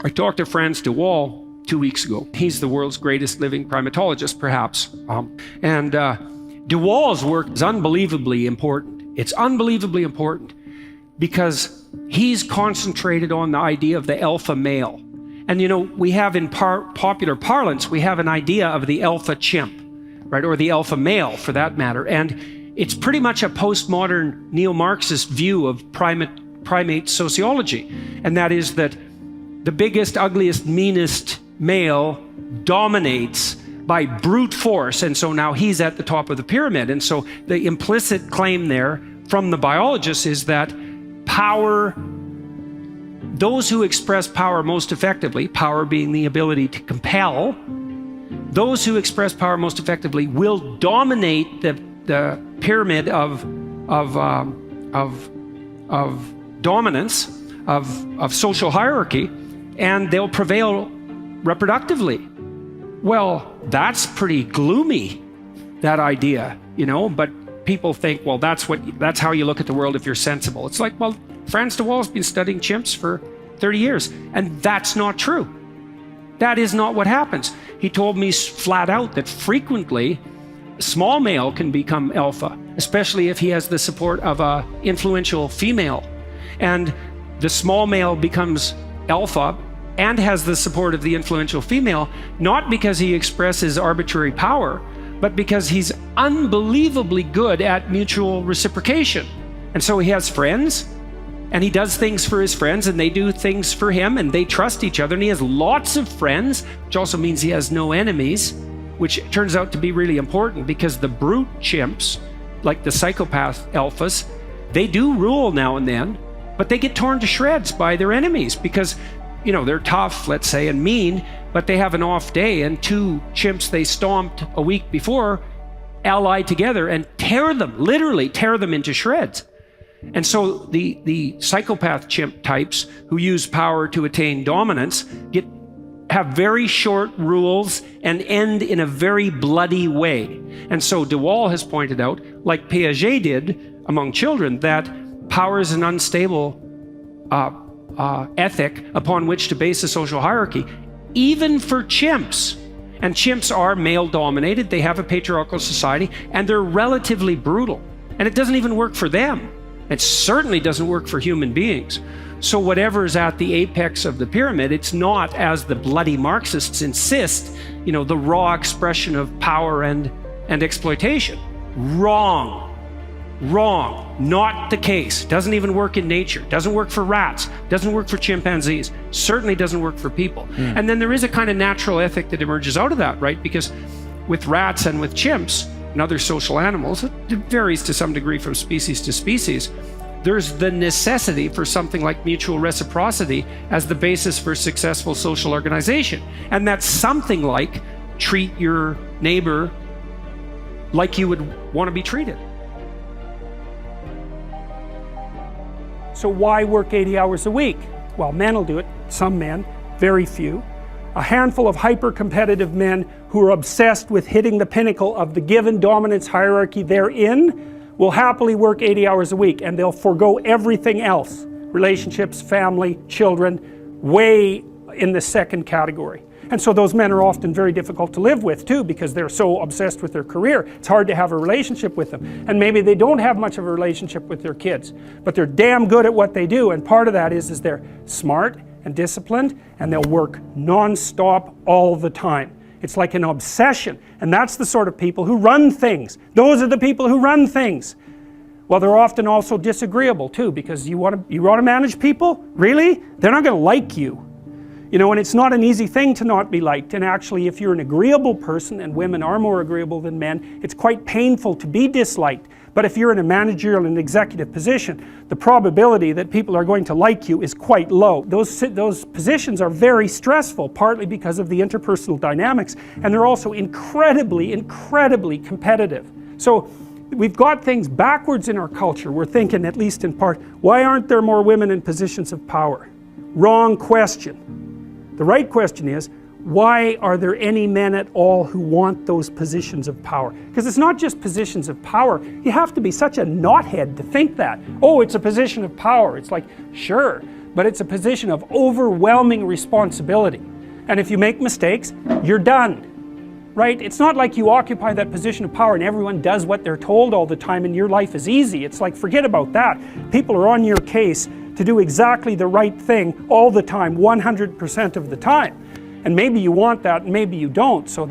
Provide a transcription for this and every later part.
I talked to Franz de Waal 2 weeks ago. He's the world's greatest living primatologist, perhaps. De Waal's work is unbelievably important. It's unbelievably important because he's concentrated on the idea of the alpha male. And you know, we have in popular parlance, we have an idea of the alpha chimp, right? Or the alpha male for that matter. And it's pretty much a postmodern neo-Marxist view of primate sociology. And that is that the biggest, ugliest, meanest male dominates by brute force. And so now he's at the top of the pyramid. And so the implicit claim there from the biologists is that power, those who express power most effectively, power being the ability to compel, those who express power most effectively will dominate the pyramid of dominance, of social hierarchy, and they'll prevail reproductively. Well, that's pretty gloomy, that idea, you know, but people think, well, that's how you look at the world if you're sensible. It's like, well, Franz de Waal's been studying chimps for 30 years, and that's not true. That is not what happens. He told me flat out that frequently small male can become alpha, especially if he has the support of an influential female. And the small male becomes alpha and has the support of the influential female, not because he expresses arbitrary power, but because he's unbelievably good at mutual reciprocation. And so he has friends, and he does things for his friends, and they do things for him, and they trust each other, and he has lots of friends, which also means he has no enemies, which turns out to be really important because the brute chimps, like the psychopath alphas, they do rule now and then, but they get torn to shreds by their enemies because, you know, they're tough, let's say, and mean, but they have an off day, and two chimps they stomped a week before ally together and tear them, literally tear them into shreds. And so the psychopath chimp types who use power to attain dominance have very short rules and end in a very bloody way. And so de Waal has pointed out, like Piaget did among children, that power is an unstable ethic upon which to base a social hierarchy, even for chimps. And chimps are male-dominated, they have a patriarchal society, and they're relatively brutal. And it doesn't even work for them. It certainly doesn't work for human beings. So whatever's at the apex of the pyramid, it's not, as the bloody Marxists insist, you know, the raw expression of power and exploitation. Wrong. Wrong. Not the case. Doesn't even work in nature. Doesn't work for rats. Doesn't work for chimpanzees. Certainly doesn't work for people. And then there is a kind of natural ethic that emerges out of that, right? Because with rats and with chimps and other social animals, it varies to some degree from species to species, there's the necessity for something like mutual reciprocity as the basis for successful social organization. And that's something like treat your neighbor like you would want to be treated. So why work 80 hours a week? Well, men will do it, some men, very few. A handful of hyper-competitive men who are obsessed with hitting the pinnacle of the given dominance hierarchy they're in will happily work 80 hours a week, and they'll forego everything else. Relationships, family, children, way in the second category. And so those men are often very difficult to live with too, because they're so obsessed with their career. It's hard to have a relationship with them. And maybe they don't have much of a relationship with their kids, but they're damn good at what they do. And part of that is they're smart and disciplined, and they'll work non-stop all the time. It's like an obsession. And that's the sort of people who run things. Those are the people who run things. Well, they're often also disagreeable too, because you want to manage people? Really? They're not going to like you. You know, and it's not an easy thing to not be liked. And actually, if you're an agreeable person, and women are more agreeable than men, it's quite painful to be disliked. But if you're in a managerial and executive position, the probability that people are going to like you is quite low. Those positions are very stressful, partly because of the interpersonal dynamics, and they're also incredibly, incredibly competitive. So we've got things backwards in our culture. We're thinking, at least in part, why aren't there more women in positions of power? Wrong question. The right question is, why are there any men at all who want those positions of power? Because it's not just positions of power. You have to be such a knothead to think that. Oh, it's a position of power. It's like, sure, but it's a position of overwhelming responsibility. And if you make mistakes, you're done. Right? It's not like you occupy that position of power and everyone does what they're told all the time and your life is easy. It's like, forget about that. People are on your case to do exactly the right thing all the time, 100% of the time. And maybe you want that and maybe you don't. So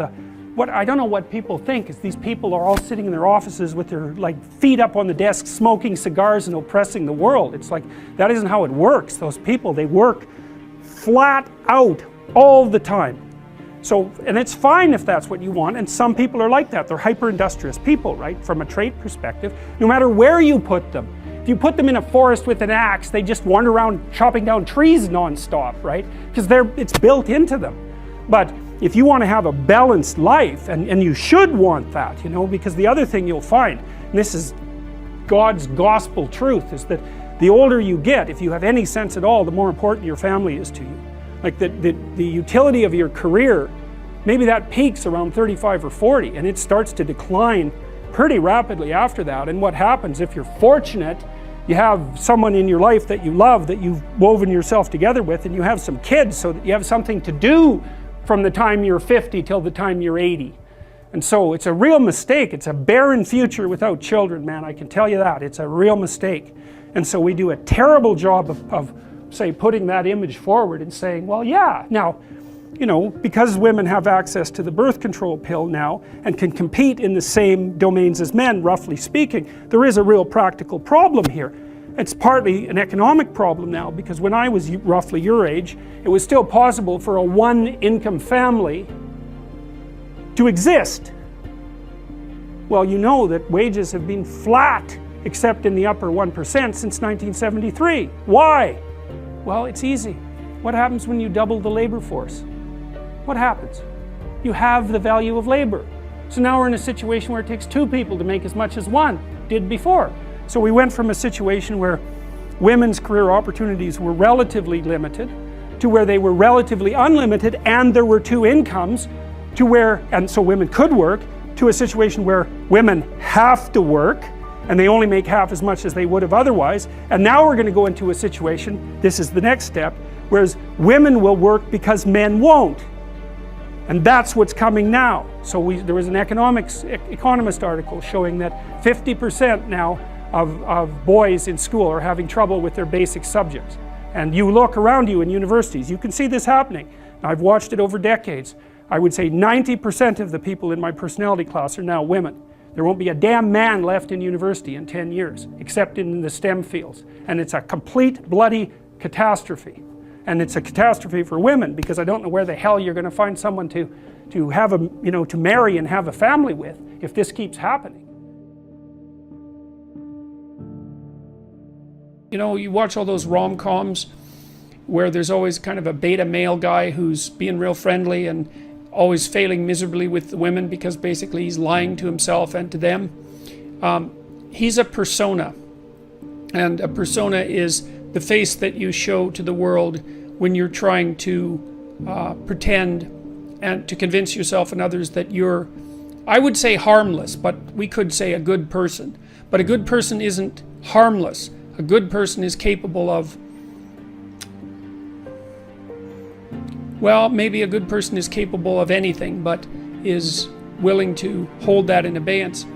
what I don't know what people think is these people are all sitting in their offices with their feet up on the desk smoking cigars and oppressing the world. It's like, that isn't how it works. Those people, they work flat out all the time. So, and it's fine if that's what you want, and some people are like that. They're hyper-industrious people, right? From a trait perspective, no matter where you put them. If you put them in a forest with an axe, they just wander around chopping down trees non-stop, right? Because it's built into them. But if you want to have a balanced life, and you should want that, you know, because the other thing you'll find, and this is God's gospel truth, is that the older you get, if you have any sense at all, the more important your family is to you. Like the utility of your career, maybe that peaks around 35 or 40 and it starts to decline pretty rapidly after that. And what happens, if you're fortunate, you have someone in your life that you love, that you've woven yourself together with, and you have some kids so that you have something to do from the time you're 50 till the time you're 80. And so it's a real mistake. It's a barren future without children, man, I can tell you that. It's a real mistake. And so we do a terrible job of say, putting that image forward and saying, well, yeah, now, you know, because women have access to the birth control pill now and can compete in the same domains as men, roughly speaking, there is a real practical problem here. It's partly an economic problem now, because when I was roughly your age, it was still possible for a one-income family to exist. Well, you know that wages have been flat, except in the upper 1% since 1973. Why? Well, it's easy. What happens when you double the labor force? What happens? You have the value of labor. So now we're in a situation where it takes two people to make as much as one did before. So we went from a situation where women's career opportunities were relatively limited to where they were relatively unlimited and there were two incomes, to where, and so women could work, to a situation where women have to work and they only make half as much as they would have otherwise. And now we're going to go into a situation, this is the next step, whereas women will work because men won't. And that's what's coming now. So there was an economist article showing that 50% now of boys in school are having trouble with their basic subjects. And you look around you in universities, you can see this happening. I've watched it over decades. I would say 90% of the people in my personality class are now women. There won't be a damn man left in university in 10 years, except in the STEM fields. And it's a complete bloody catastrophe. And it's a catastrophe for women, because I don't know where the hell you're going to find someone to have to marry and have a family with if this keeps happening. You know, you watch all those rom-coms where there's always kind of a beta male guy who's being real friendly and always failing miserably with the women because basically he's lying to himself and to them. He's a persona, and a persona is the face that you show to the world when you're trying to pretend and to convince yourself and others that you're, I would say harmless, but we could say a good person. But a good person isn't harmless. A good person is capable of, well, maybe a good person is capable of anything, but is willing to hold that in abeyance.